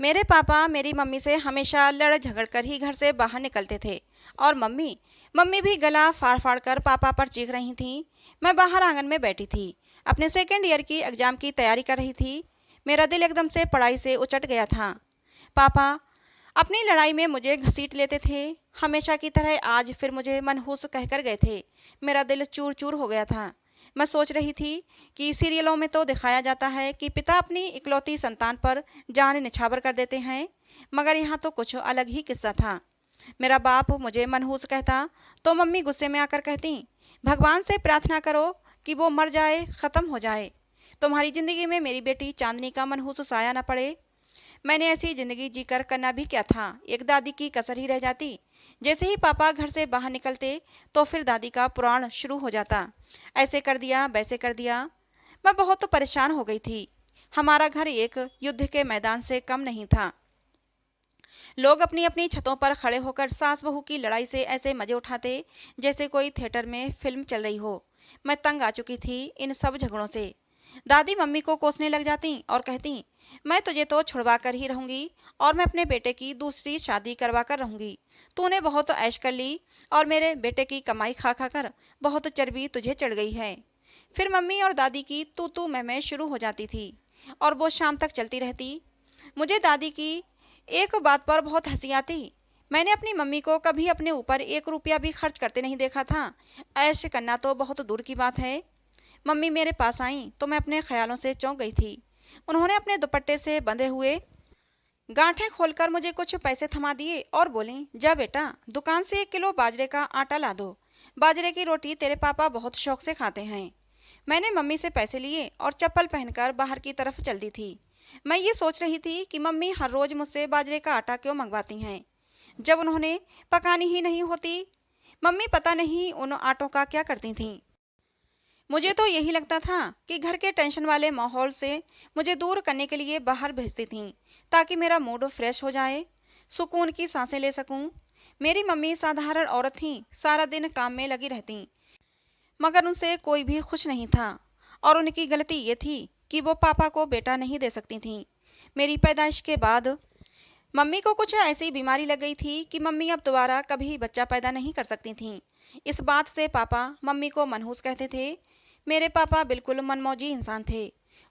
मेरे पापा मेरी मम्मी से हमेशा लड़ झगड़ कर ही घर से बाहर निकलते थे। और मम्मी मम्मी भी गला फाड़ फाड़ कर पापा पर चीख रही थीं। मैं बाहर आंगन में बैठी थी, अपने सेकेंड ईयर की एग्जाम की तैयारी कर रही थी। मेरा दिल एकदम से पढ़ाई से उचट गया था। पापा अपनी लड़ाई में मुझे घसीट लेते थे। हमेशा की तरह आज फिर मुझे मनहूस कहकर गए थे। मेरा दिल चूर चूर हो गया था। मैं सोच रही थी कि सीरियलों में तो दिखाया जाता है कि पिता अपनी इकलौती संतान पर जान निछावर कर देते हैं, मगर यहाँ तो कुछ अलग ही किस्सा था। मेरा बाप मुझे मनहूस कहता तो मम्मी गुस्से में आकर कहती, भगवान से प्रार्थना करो कि वो मर जाए, ख़त्म हो जाए, तुम्हारी ज़िंदगी में मेरी बेटी चांदनी का मनहूस साया न पड़े। मैंने ऐसी ज़िंदगी जीकर करना भी क्या था, एक दादी की कसर ही रह जाती। जैसे ही पापा घर से बाहर निकलते तो फिर दादी का पुराण शुरू हो जाता, ऐसे कर दिया वैसे कर दिया। मैं बहुत परेशान हो गई थी। हमारा घर एक युद्ध के मैदान से कम नहीं था। लोग अपनी अपनी छतों पर खड़े होकर सास बहू की लड़ाई से ऐसे मजे उठाते जैसे कोई थिएटर में फिल्म चल रही हो। मैं तंग आ चुकी थी इन सब झगड़ों से। दादी मम्मी को कोसने लग जाती और कहती, मैं तुझे तो छुड़वा कर ही रहूंगी और मैं अपने बेटे की दूसरी शादी करवा कर रहूंगी। तूने बहुत ऐश कर ली और मेरे बेटे की कमाई खा खा कर बहुत चर्बी तुझे चढ़ गई है। फिर मम्मी और दादी की तू मैं शुरू हो जाती थी और वो शाम तक चलती रहती। मुझे दादी की एक बात पर बहुत हंसी आती। मैंने अपनी मम्मी को कभी अपने ऊपर 1 रुपया भी खर्च करते नहीं देखा था। ऐश करना तो बहुत दूर की बात है। मम्मी मेरे पास आई तो मैं अपने ख्यालों से चौंक गई थी। उन्होंने अपने दुपट्टे से बंधे हुए गांठें खोलकर मुझे कुछ पैसे थमा दिए और बोली, जा बेटा, दुकान से 1 किलो बाजरे का आटा ला दो। बाजरे की रोटी तेरे पापा बहुत शौक से खाते हैं। मैंने मम्मी से पैसे लिए और चप्पल पहनकर बाहर की तरफ चल दी थी। मैं ये सोच रही थी कि मम्मी हर रोज मुझसे बाजरे का आटा क्यों मंगवाती हैं, जब उन्होंने पकानी ही नहीं होती। मम्मी पता नहीं उन आटों का क्या करती थीं। मुझे तो यही लगता था कि घर के टेंशन वाले माहौल से मुझे दूर करने के लिए बाहर भेजती थीं, ताकि मेरा मूड फ्रेश हो जाए, सुकून की सांसें ले सकूं। मेरी मम्मी साधारण औरत थीं, सारा दिन काम में लगी रहतीं, मगर उनसे कोई भी खुश नहीं था। और उनकी गलती ये थी कि वो पापा को बेटा नहीं दे सकती थीं। मेरी पैदाइश के बाद मम्मी को कुछ ऐसी बीमारी लग गई थी कि मम्मी अब दोबारा कभी बच्चा पैदा नहीं कर सकती थीं। इस बात से पापा मम्मी को मनहूस कहते थे। मेरे पापा बिल्कुल मनमौजी इंसान थे।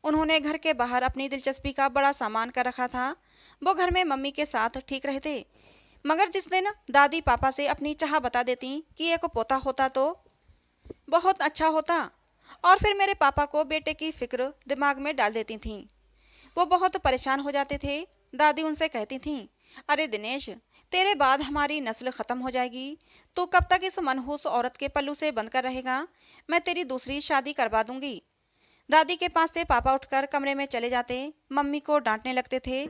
उन्होंने घर के बाहर अपनी दिलचस्पी का बड़ा सामान कर रखा था। वो घर में मम्मी के साथ ठीक रहते, मगर जिस दिन दादी पापा से अपनी चाह बता देती कि एक पोता होता तो बहुत अच्छा होता, और फिर मेरे पापा को बेटे की फिक्र दिमाग में डाल देती थीं। वो बहुत परेशान हो जाते थे। दादी उनसे कहती थीं, अरे दिनेश, तेरे बाद हमारी नस्ल ख़त्म हो जाएगी। तू कब तक इस मनहूस औरत के पल्लू से बंद कर रहेगा? मैं तेरी दूसरी शादी करवा दूंगी। दादी के पास से पापा उठकर कमरे में चले जाते, मम्मी को डांटने लगते थे।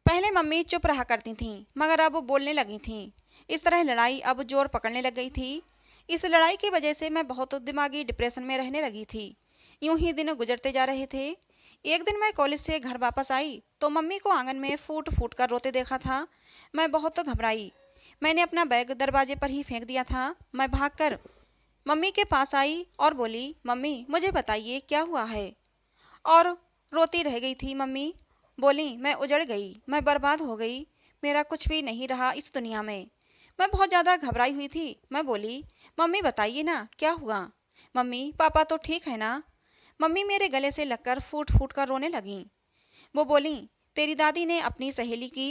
पहले मम्मी चुप रहा करती थीं, मगर अब बोलने लगी थीं। इस तरह लड़ाई अब जोर पकड़ने लग गई थी। इस लड़ाई की वजह से मैं बहुत दिमागी डिप्रेशन में रहने लगी थी। यूं ही दिन गुजरते जा रहे थे। एक दिन मैं कॉलेज से घर वापस आई तो मम्मी को आंगन में फूट फूट कर रोते देखा था। मैं बहुत घबराई। मैंने अपना बैग दरवाजे पर ही फेंक दिया था। मैं भागकर मम्मी के पास आई और बोली, मम्मी मुझे बताइए क्या हुआ है। और रोती रह गई थी। मम्मी बोली, मैं उजड़ गई, मैं बर्बाद हो गई, मेरा कुछ भी नहीं रहा इस दुनिया में। मैं बहुत ज़्यादा घबराई हुई थी। मैं बोली, मम्मी बताइए ना क्या हुआ। मम्मी पापा तो ठीक है ना। मम्मी मेरे गले से लगकर फूट फूट कर रोने लगीं। वो बोली, तेरी दादी ने अपनी सहेली की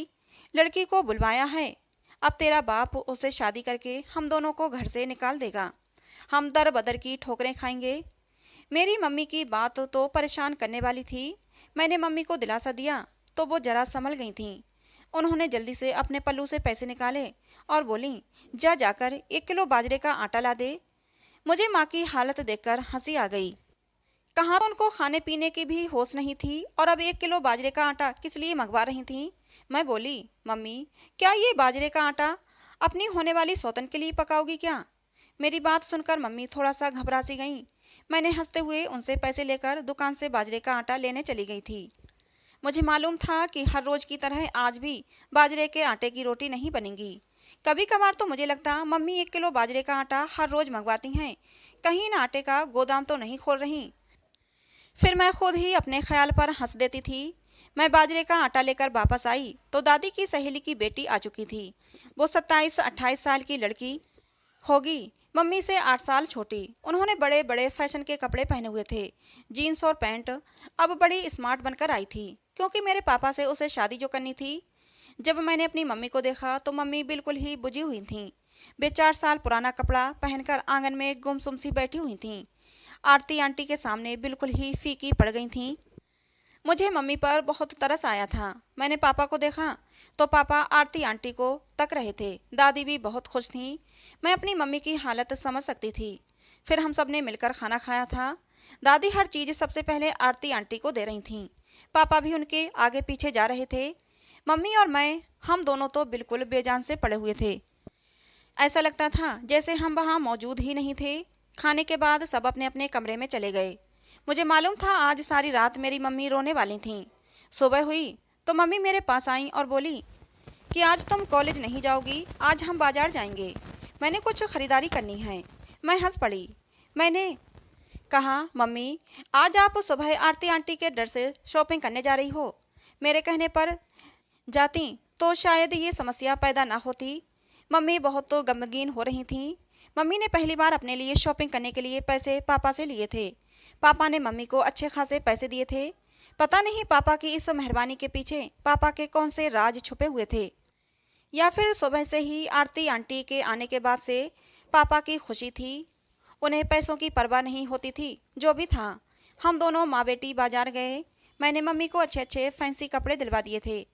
लड़की को बुलवाया है। अब तेरा बाप उससे शादी करके हम दोनों को घर से निकाल देगा। हम दर बदर की ठोकरें खाएंगे। मेरी मम्मी की बात तो परेशान करने वाली थी। मैंने मम्मी को दिलासा दिया तो वो जरा संभल गई थीं। उन्होंने जल्दी से अपने पल्लू से पैसे निकाले और बोली, जा जाकर 1 किलो बाजरे का आटा ला दे। मुझे माँ की हालत देखकर हंसी आ गई। कहाँ उनको खाने पीने की भी होश नहीं थी और अब 1 किलो बाजरे का आटा किस लिए मंगवा रही थी। मैं बोली, मम्मी क्या ये बाजरे का आटा अपनी होने वाली सौतन के लिए पकाओगी क्या? मेरी बात सुनकर मम्मी थोड़ा सा घबरा सी गईं। मैंने हंसते हुए उनसे पैसे लेकर दुकान से बाजरे का आटा लेने चली गई थी। मुझे मालूम था कि हर रोज की तरह आज भी बाजरे के आटे की रोटी नहीं बनेगी। कभी कभार तो मुझे लगता मम्मी 1 किलो बाजरे का आटा हर रोज मंगवाती हैं, कहीं ना आटे का गोदाम तो नहीं खोल रही। फिर मैं खुद ही अपने ख्याल पर हंस देती थी। मैं बाजरे का आटा लेकर वापस आई तो दादी की सहेली की बेटी आ चुकी थी। वो 27-28 साल की लड़की होगी, मम्मी से 8 साल छोटी। उन्होंने बड़े बड़े फैशन के कपड़े पहने हुए थे, जीन्स और पैंट। अब बड़ी स्मार्ट बनकर आई थी, क्योंकि मेरे पापा से उसे शादी जो करनी थी। जब मैंने अपनी मम्मी को देखा तो मम्मी बिल्कुल ही बुझी हुई थीं। वे 4 साल पुराना कपड़ा पहनकर आंगन में गुमसुम सी बैठी हुई थीं। आरती आंटी के सामने बिल्कुल ही फीकी पड़ गई थीं। मुझे मम्मी पर बहुत तरस आया था। मैंने पापा को देखा तो पापा आरती आंटी को तक रहे थे। दादी भी बहुत खुश थी। मैं अपनी मम्मी की हालत समझ सकती थी। फिर हम सब ने मिलकर खाना खाया था। दादी हर चीज़ सबसे पहले आरती आंटी को दे रही थीं। पापा भी उनके आगे पीछे जा रहे थे। मम्मी और मैं, हम दोनों तो बिल्कुल बेजान से पड़े हुए थे। ऐसा लगता था जैसे हम वहाँ मौजूद ही नहीं थे। खाने के बाद सब अपने अपने कमरे में चले गए। मुझे मालूम था आज सारी रात मेरी मम्मी रोने वाली थीं। सुबह हुई तो मम्मी मेरे पास आई और बोली कि आज तुम कॉलेज नहीं जाओगी, आज हम बाजार जाएंगे। मैंने कुछ खरीदारी करनी है। मैं हंस पड़ी। मैंने कहा, मम्मी आज आप सुबह आरती आंटी के डर से शॉपिंग करने जा रही हो। मेरे कहने पर जाती तो शायद ये समस्या पैदा ना होती। मम्मी बहुत तो गमगीन हो रही थीं। मम्मी ने पहली बार अपने लिए शॉपिंग करने के लिए पैसे पापा से लिए थे। पापा ने मम्मी को अच्छे खासे पैसे दिए थे। पता नहीं पापा की इस मेहरबानी के पीछे पापा के कौन से राज छुपे हुए थे, या फिर सुबह से ही आरती आंटी के आने के बाद से पापा की खुशी थी। उन्हें पैसों की परवाह नहीं होती थी। जो भी था, हम दोनों माँ बेटी बाजार गए। मैंने मम्मी को अच्छे अच्छे फैंसी कपड़े दिलवा दिए थे।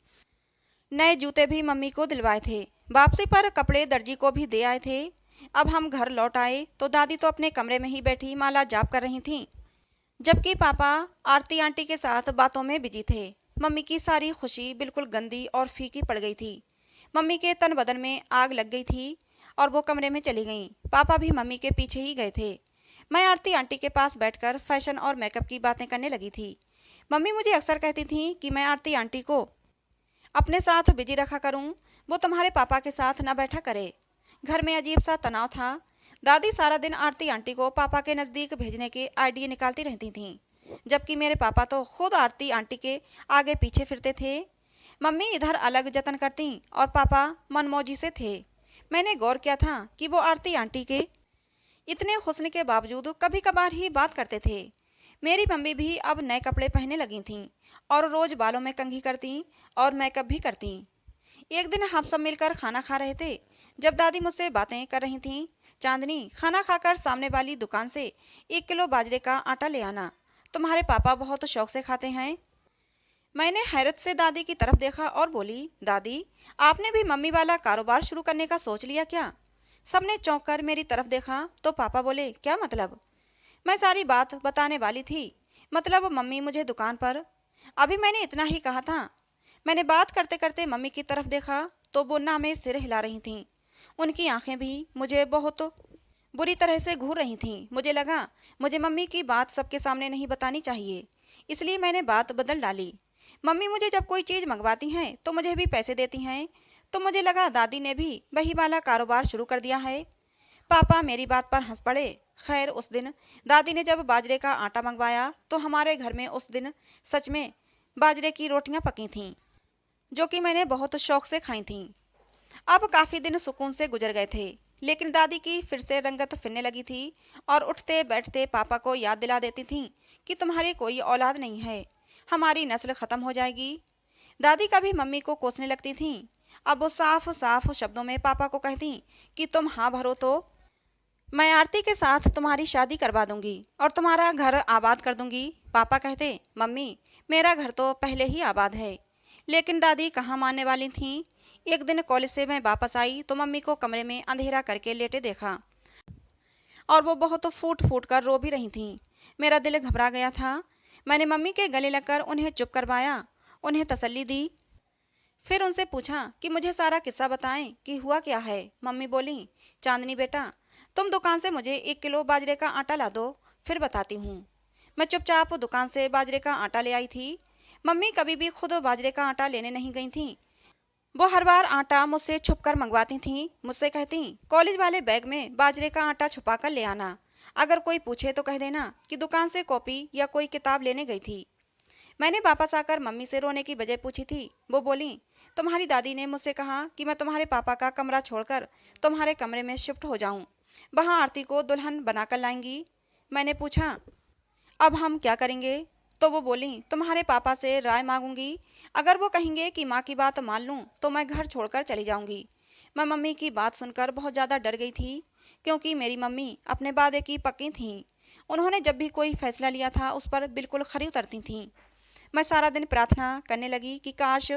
नए जूते भी मम्मी को दिलवाए थे। वापसी पर कपड़े दर्जी को भी दे आए थे। अब हम घर लौट आए तो दादी तो अपने कमरे में ही बैठी माला जाप कर रही थीं, जबकि पापा आरती आंटी के साथ बातों में बिजी थे। मम्मी की सारी खुशी बिल्कुल गंदी और फीकी पड़ गई थी। मम्मी के तन बदन में आग लग गई थी और वो कमरे में चली गईं। पापा भी मम्मी के पीछे ही गए थे। मैं आरती आंटी के पास बैठकर फैशन और मेकअप की बातें करने लगी थी। मम्मी मुझे अक्सर कहती थी कि मैं आरती आंटी को अपने साथ बिजी रखा करूं, वो तुम्हारे पापा के साथ ना बैठा करे। घर में अजीब सा तनाव था। दादी सारा दिन आरती आंटी को पापा के नज़दीक भेजने के आइडिया निकालती रहती थीं, जबकि मेरे पापा तो खुद आरती आंटी के आगे पीछे फिरते थे। मम्मी इधर अलग जतन करती और पापा मनमौजी से थे। मैंने गौर किया था कि वो आरती आंटी के इतने हुस्न के बावजूद कभी कभार ही बात करते थे। मेरी मम्मी भी अब नए कपड़े पहनने लगी थीं और रोज़ बालों में कंघी करती और मेकअप भी करती। एक दिन हम सब मिलकर खाना खा रहे थे, जब दादी मुझसे बातें कर रही थीं। चांदनी, खाना खाकर सामने वाली दुकान से 1 किलो बाजरे का आटा ले आना, तुम्हारे पापा बहुत शौक से खाते हैं। मैंने हैरत से दादी की तरफ देखा और बोली, दादी आपने भी मम्मी वाला कारोबार शुरू करने का सोच लिया क्या? सबने चौंक कर मेरी तरफ देखा तो पापा बोले, क्या मतलब? मैं सारी बात बताने वाली थी। मतलब मम्मी मुझे दुकान पर, अभी मैंने इतना ही कहा था। मैंने बात करते करते मम्मी की तरफ देखा तो वो ना में सिर हिला रही थीं। उनकी आंखें भी मुझे बहुत बुरी तरह से घूर रही थीं। मुझे लगा मुझे मम्मी की बात सबके सामने नहीं बतानी चाहिए, इसलिए मैंने बात बदल डाली। मम्मी मुझे जब कोई चीज़ मंगवाती हैं तो मुझे भी पैसे देती हैं, तो मुझे लगा दादी ने भी वही वाला कारोबार शुरू कर दिया है। पापा मेरी बात पर हंस पड़े। खैर, उस दिन दादी ने जब बाजरे का आटा मंगवाया तो हमारे घर में उस दिन सच में बाजरे की रोटियां पकी थीं, जो कि मैंने बहुत शौक से खाई थीं। अब काफ़ी दिन सुकून से गुजर गए थे, लेकिन दादी की फिर से रंगत फिरने लगी थी और उठते बैठते पापा को याद दिला देती थीं कि तुम्हारी कोई औलाद नहीं है, हमारी नस्ल ख़त्म हो जाएगी। दादी कभी मम्मी को कोसने लगती थीं। अब वो साफ साफ शब्दों में पापा को कहती कि तुम हाँ भरो तो मैं आरती के साथ तुम्हारी शादी करवा दूंगी और तुम्हारा घर आबाद कर दूंगी। पापा कहते, मम्मी मेरा घर तो पहले ही आबाद है। लेकिन दादी कहाँ मानने वाली थीं। एक दिन कॉलेज से मैं वापस आई तो मम्मी को कमरे में अंधेरा करके लेटे देखा और वो बहुत फूट फूट कर रो भी रही थीं। मेरा दिल घबरा गया था। मैंने मम्मी के गले लगकर उन्हें चुप करवाया, उन्हें तसल्ली दी। फिर उनसे पूछा कि मुझे सारा किस्सा बताएं कि हुआ क्या है। मम्मी बोली, चांदनी बेटा, तुम दुकान से मुझे 1 किलो बाजरे का आटा ला दो, फिर बताती हूँ। मैं चुपचाप दुकान से बाजरे का आटा ले आई थी। मम्मी कभी भी खुद बाजरे का आटा लेने नहीं गई थी। वो हर बार आटा मुझसे छुप कर मंगवाती थीं। मुझसे कहती, कॉलेज वाले बैग में बाजरे का आटा छुपा कर ले आना। अगर कोई पूछे तो कह देना कि दुकान से कॉपी या कोई किताब लेने गई थी। मैंने वापस आकर मम्मी से रोने की वजह पूछी थी। वो बोली, तुम्हारी दादी ने मुझसे कहा कि मैं तुम्हारे पापा का कमरा छोड़कर तुम्हारे कमरे में शिफ्ट हो जाऊं। वहां आरती को दुल्हन बनाकर लाएंगी। मैंने पूछा, अब हम क्या करेंगे? तो वो बोली, तुम्हारे पापा से राय मांगूंगी। अगर वो कहेंगे कि माँ की बात मान लूं तो मैं घर छोड़कर चली जाऊंगी। मैं मम्मी की बात सुनकर बहुत ज़्यादा डर गई थी, क्योंकि मेरी मम्मी अपने वादे की पक्की थीं। उन्होंने जब भी कोई फैसला लिया था उस पर बिल्कुल खरी उतरती थीं। मैं सारा दिन प्रार्थना करने लगी कि काश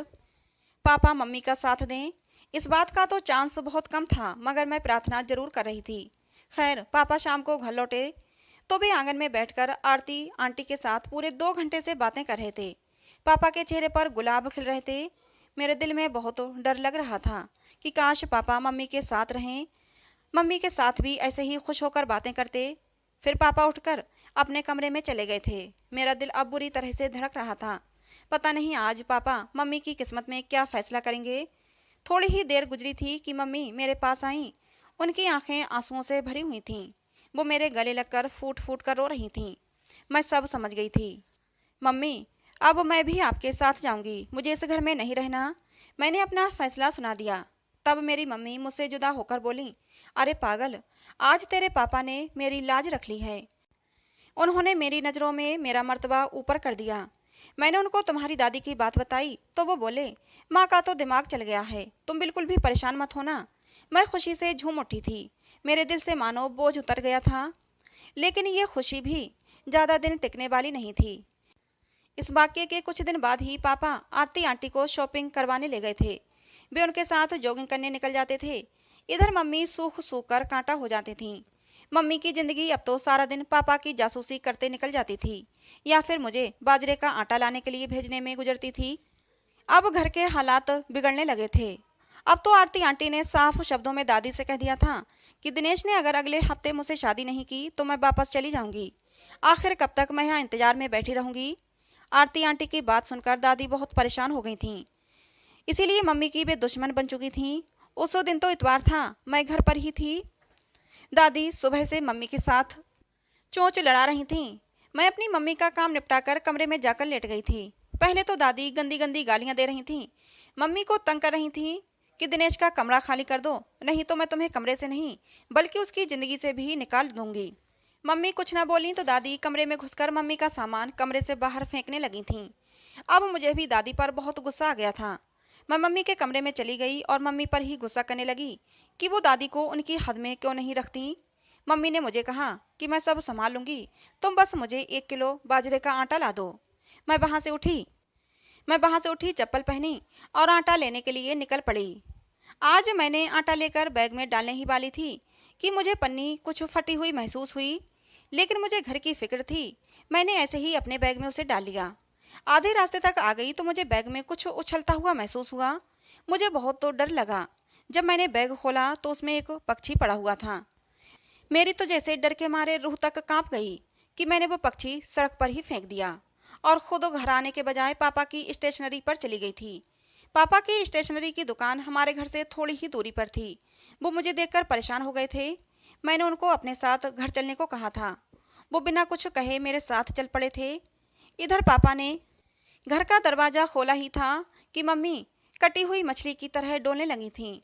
पापा मम्मी का साथ दें। इस बात का तो चांस बहुत कम था, मगर मैं प्रार्थना जरूर कर रही थी। खैर, पापा शाम को घर लौटे तो भी आंगन में बैठकर आरती आंटी के साथ पूरे 2 घंटे से बातें कर रहे थे। पापा के चेहरे पर गुलाब खिल रहे थे। मेरे दिल में बहुत डर लग रहा था कि काश पापा मम्मी के साथ रहें, मम्मी के साथ भी ऐसे ही खुश होकर बातें करते। फिर पापा उठकर अपने कमरे में चले गए थे। मेरा दिल अब बुरी तरह से धड़क रहा था। पता नहीं आज पापा मम्मी की किस्मत में क्या फैसला करेंगे। थोड़ी ही देर गुजरी थी कि मम्मी मेरे पास आईं। उनकी आंखें आंसुओं से भरी हुई थीं। वो मेरे गले लगकर फूट फूट कर रो रही थीं। मैं सब समझ गई थी। मम्मी, अब मैं भी आपके साथ जाऊंगी, मुझे इस घर में नहीं रहना। मैंने अपना फैसला सुना दिया। तब मेरी मम्मी मुझसे जुदा होकर बोली, अरे पागल, आज तेरे पापा ने मेरी लाज रख ली है। उन्होंने मेरी नज़रों में मेरा मर्तबा ऊपर कर दिया। मैंने उनको तुम्हारी दादी की बात बताई तो वो बोले, माँ का तो दिमाग चल गया है, तुम बिल्कुल भी परेशान मत होना। मैं खुशी से झूम उठी थी। मेरे दिल से मानो बोझ उतर गया था। लेकिन ये खुशी भी ज़्यादा दिन टिकने वाली नहीं थी। इस वाक्य के कुछ दिन बाद ही पापा आरती आंटी को शॉपिंग करवाने ले गए थे। वे उनके साथ जॉगिंग करने निकल जाते थे। इधर मम्मी सूख सूख कर कांटा हो जाती थीं। मम्मी की जिंदगी अब तो सारा दिन पापा की जासूसी करते निकल जाती थी, या फिर मुझे बाजरे का आटा लाने के लिए भेजने में गुजरती थी। अब घर के हालात बिगड़ने लगे थे। अब तो आरती आंटी ने साफ शब्दों में दादी से कह दिया था कि दिनेश ने अगर अगले हफ्ते मुझसे शादी नहीं की तो मैं वापस चली जाऊंगी। आखिर कब तक मैं यहाँ इंतजार में बैठी रहूंगी? आरती आंटी की बात सुनकर दादी बहुत परेशान हो गई थीं। इसीलिए मम्मी की वे दुश्मन बन चुकी थीं। उस दिन तो इतवार था, मैं घर पर ही थी। दादी सुबह से मम्मी के साथ चोंच लड़ा रही थीं। मैं अपनी मम्मी का काम निपटाकर कमरे में जाकर लेट गई थी। पहले तो दादी गंदी गंदी गालियां दे रही थीं। मम्मी को तंग कर रही थीं कि दिनेश का कमरा खाली कर दो, नहीं तो मैं तुम्हें कमरे से नहीं बल्कि उसकी ज़िंदगी से भी निकाल दूंगी। मम्मी कुछ ना बोली तो दादी कमरे में घुसकर मम्मी का सामान कमरे से बाहर फेंकने लगी थीं। अब मुझे भी दादी पर बहुत गुस्सा आ गया था। मैं मम्मी के कमरे में चली गई और मम्मी पर ही गुस्सा करने लगी कि वो दादी को उनकी हद में क्यों नहीं रखती। मम्मी ने मुझे कहा कि मैं सब संभाल लूंगी, तुम बस मुझे 1 किलो बाजरे का आटा ला दो। मैं वहाँ से उठी मैं वहाँ से उठी, चप्पल पहनी और आटा लेने के लिए निकल पड़ी। आज मैंने आटा लेकर बैग में डालने ही वाली थी कि मुझे पन्नी कुछ फटी हुई महसूस हुई, लेकिन मुझे घर की फिक्र थी। मैंने ऐसे ही अपने बैग में उसे डाल लिया। आधे रास्ते तक आ गई तो मुझे बैग में कुछ उछलता हुआ महसूस हुआ। मुझे बहुत तो डर लगा। जब मैंने बैग खोला तो उसमें एक पक्षी पड़ा हुआ था। मेरी तो जैसे डर के मारे रूह तक कांप गई कि मैंने वो पक्षी सड़क पर ही फेंक दिया और खुद घर आने के बजाय पापा की स्टेशनरी पर चली गई थी। पापा की स्टेशनरी की दुकान हमारे घर से थोड़ी ही दूरी पर थी। वो मुझे देखकर परेशान हो गए थे। मैंने उनको अपने साथ घर चलने को कहा था। वो बिना कुछ कहे मेरे साथ चल पड़े थे। इधर पापा ने घर का दरवाज़ा खोला ही था कि मम्मी कटी हुई मछली की तरह डोलने लगी थीं।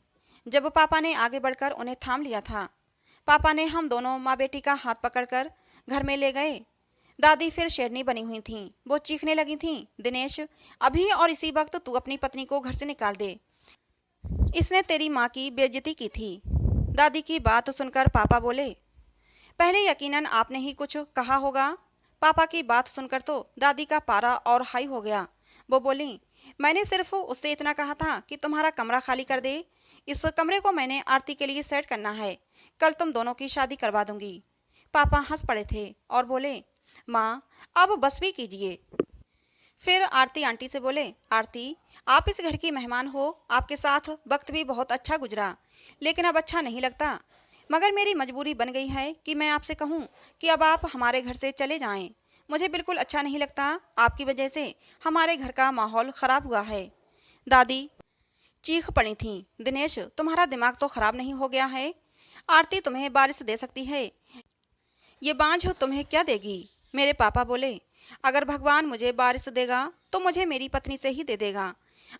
जब पापा ने आगे बढ़कर उन्हें थाम लिया था, पापा ने हम दोनों माँ बेटी का हाथ पकड़कर घर में ले गए। दादी फिर शेरनी बनी हुई थीं। वो चीखने लगी थीं, दिनेश, अभी और इसी वक्त तू अपनी पत्नी को घर से निकाल दे। इसने तेरी माँ की बेइज्जती की थी। दादी की बात सुनकर पापा बोले, पहले यकीनन आपने ही कुछ कहा होगा। पापा की बात सुनकर तो दादी का पारा और हाई हो गया। वो बोली, मैंने सिर्फ उससे इतना कहा था कि तुम्हारा कमरा खाली कर दे। इस कमरे को मैंने आरती के लिए सेट करना है। कल तुम दोनों की शादी करवा दूंगी। पापा हंस पड़े थे और बोले, माँ, अब बस भी कीजिए। फिर आरती आंटी से बोले, आरती, आप इस घर की मेहमान हो, आपके साथ वक्त भी बहुत अच्छा गुजरा, लेकिन अब अच्छा नहीं लगता। मगर मेरी मजबूरी बन गई है कि मैं आपसे कहूँ कि अब आप हमारे घर से चले जाएं। मुझे बिल्कुल अच्छा नहीं लगता। आपकी वजह से हमारे घर का माहौल ख़राब हुआ है। दादी चीख पड़ी थीं, दिनेश, तुम्हारा दिमाग तो ख़राब नहीं हो गया है? आरती तुम्हें बारिश दे सकती है, ये बांझ तुम्हें क्या देगी? मेरे पापा बोले, अगर भगवान मुझे वारिस देगा तो मुझे मेरी पत्नी से ही दे देगा।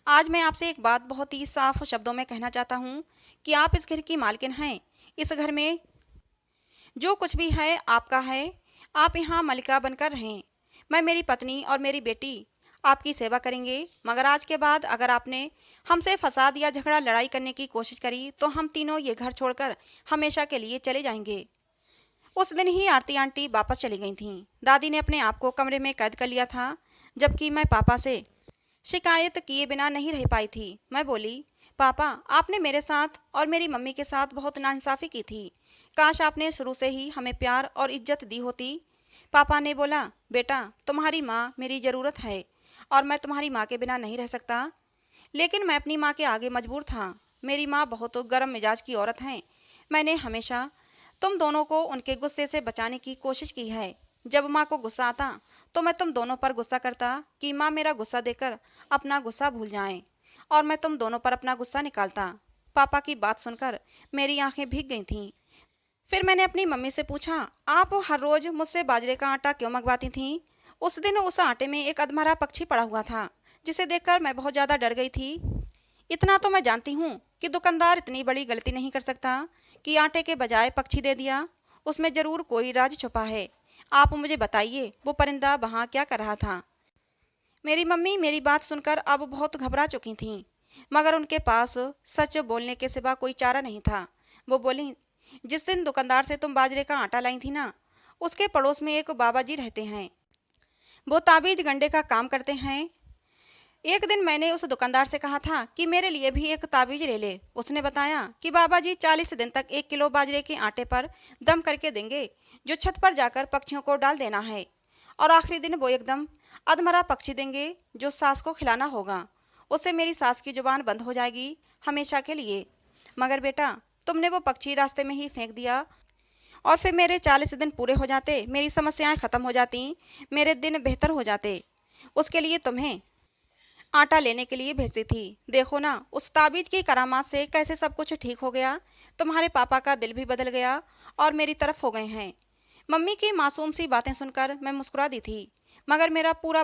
आज मैं आपसे एक बात बहुत ही साफ शब्दों में कहना चाहता हूँ कि आप इस घर की मालकिन हैं। इस घर में जो कुछ भी है आपका है। आप यहाँ मलिका बनकर रहें। मैं, मेरी पत्नी और मेरी बेटी आपकी सेवा करेंगे। मगर आज के बाद अगर आपने हमसे फसाद या झगड़ा लड़ाई करने की कोशिश करी तो हम तीनों ये घर छोड़कर हमेशा के लिए चले जाएंगे। उस दिन ही आरती आंटी वापस चली गई थीं। दादी ने अपने आप को कमरे में कैद कर लिया था, जबकि मैं पापा से शिकायत किए बिना नहीं रह पाई थी। मैं बोली, पापा, आपने मेरे साथ और मेरी मम्मी के साथ बहुत नाइंसाफ़ी की थी। काश आपने शुरू से ही हमें प्यार और इज्जत दी होती। पापा ने बोला, बेटा, तुम्हारी माँ मेरी ज़रूरत है और मैं तुम्हारी माँ के बिना नहीं रह सकता। लेकिन मैं अपनी माँ के आगे मजबूर था। मेरी माँ बहुत गर्म मिजाज की औरत हैं। मैंने हमेशा तुम दोनों को उनके गुस्से से बचाने की कोशिश की है। जब माँ को गुस्सा आता तो मैं तुम दोनों पर गुस्सा करता कि माँ मेरा गुस्सा देकर अपना गुस्सा भूल जाएं और मैं तुम दोनों पर अपना गुस्सा निकालता। पापा की बात सुनकर मेरी आंखें भीग गई थीं। फिर मैंने अपनी मम्मी से पूछा, आप हर रोज मुझसे बाजरे का आटा क्यों मंगवाती थीं? उस दिन उस आटे में एक अधमरा पक्षी पड़ा हुआ था, जिसे देखकर मैं बहुत ज़्यादा डर गई थी। इतना तो मैं जानती हूँ कि दुकानदार इतनी बड़ी गलती नहीं कर सकता कि आटे के बजाय पक्षी दे दिया। उसमें ज़रूर कोई राज छुपा है। आप मुझे बताइए, वो परिंदा वहाँ क्या कर रहा था? मेरी मम्मी मेरी बात सुनकर अब बहुत घबरा चुकी थीं, मगर उनके पास सच बोलने के सिवा कोई चारा नहीं था। वो बोली, जिस दिन दुकानदार से तुम बाजरे का आटा लाई थी ना, उसके पड़ोस में एक बाबा जी रहते हैं। वो ताबीज गंडे का काम करते हैं। एक दिन मैंने उस दुकानदार से कहा था कि मेरे लिए भी एक ताबीज ले ले। उसने बताया कि बाबा जी 40 दिन तक 1 किलो बाजरे के आटे पर दम करके देंगे, जो छत पर जाकर पक्षियों को डाल देना है, और आखिरी दिन वो एकदम अधमरा पक्षी देंगे जो सास को खिलाना होगा। उससे मेरी सास की जुबान बंद हो जाएगी हमेशा के लिए। मगर बेटा, तुमने वो पक्षी रास्ते में ही फेंक दिया और फिर मेरे 40 दिन पूरे हो जाते, मेरी समस्याएं ख़त्म हो जाती, मेरे दिन बेहतर हो जाते। उसके लिए तुम्हें आटा लेने के लिए भेजती थी। देखो ना, उस ताबीज की करामात से कैसे सब कुछ ठीक हो गया। तुम्हारे पापा का दिल भी बदल गया और मेरी तरफ हो गए हैं। मम्मी की मासूम सी बातें सुनकर मैं मुस्कुरा दी थी, मगर मेरे पूरे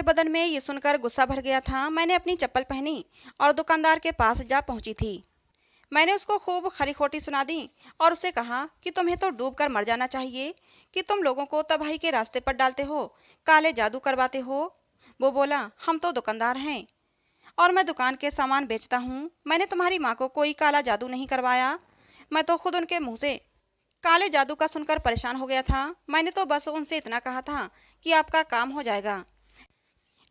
बदन में ये सुनकर गुस्सा भर गया था। मैंने अपनी चप्पल पहनी और दुकानदार के पास जा पहुंची थी। मैंने उसको खूब खरी खोटी सुना दी और उससे कहा कि तुम्हें तो डूब कर मर जाना चाहिए कि तुम लोगों को तबाही के रास्ते पर डालते हो, काले जादू करवाते हो। वो बोला, हम तो दुकानदार हैं और मैं दुकान के सामान बेचता हूँ। मैंने तुम्हारी माँ को कोई काला जादू नहीं करवाया। मैं तो खुद उनके मुँह से काले जादू का सुनकर परेशान हो गया था। मैंने तो बस उनसे इतना कहा था कि आपका काम हो जाएगा,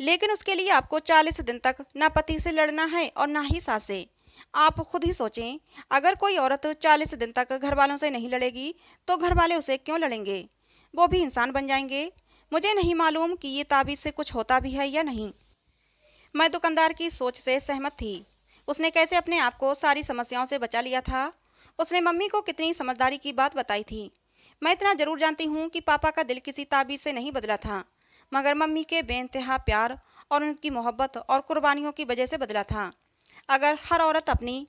लेकिन उसके लिए आपको 40 दिन तक ना पति से लड़ना है और ना ही सास से। आप खुद ही सोचें, अगर कोई औरत 40 दिन तक घर वालों से नहीं लड़ेगी तो घर वाले उसे क्यों लड़ेंगे? वो भी इंसान बन जाएंगे। मुझे नहीं मालूम कि ये ताबीज से कुछ होता भी है या नहीं। मैं दुकानदार की सोच से सहमत थी। उसने कैसे अपने आप को सारी समस्याओं से बचा लिया था। उसने मम्मी को कितनी समझदारी की बात बताई थी। मैं इतना जरूर जानती हूँ कि पापा का दिल किसी ताबीज से नहीं बदला था, मगर मम्मी के बेइंतहा प्यार और उनकी मोहब्बत और कुर्बानियों की वजह से बदला था। अगर हर औरत अपनी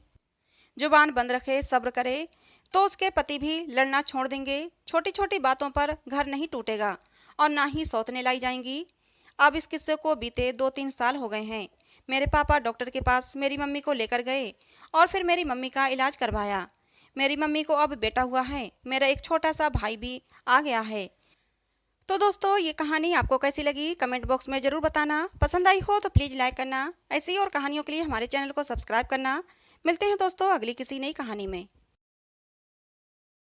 जुबान बंद रखे, सब्र करे, तो उसके पति भी लड़ना छोड़ देंगे। छोटी छोटी बातों पर घर नहीं टूटेगा और ना ही सौतने लाई जाएंगी। अब इस किस्से को बीते 2-3 साल हो गए हैं। मेरे पापा डॉक्टर के पास मेरी मम्मी को लेकर गए और फिर मेरी मम्मी का इलाज करवाया। मेरी मम्मी को अब बेटा हुआ है। मेरा एक छोटा सा भाई भी आ गया है। तो दोस्तों, ये कहानी आपको कैसी लगी कमेंट बॉक्स में ज़रूर बताना। पसंद आई हो तो प्लीज़ लाइक करना। ऐसी और कहानियों के लिए हमारे चैनल को सब्सक्राइब करना। मिलते हैं दोस्तों अगली किसी नई कहानी में।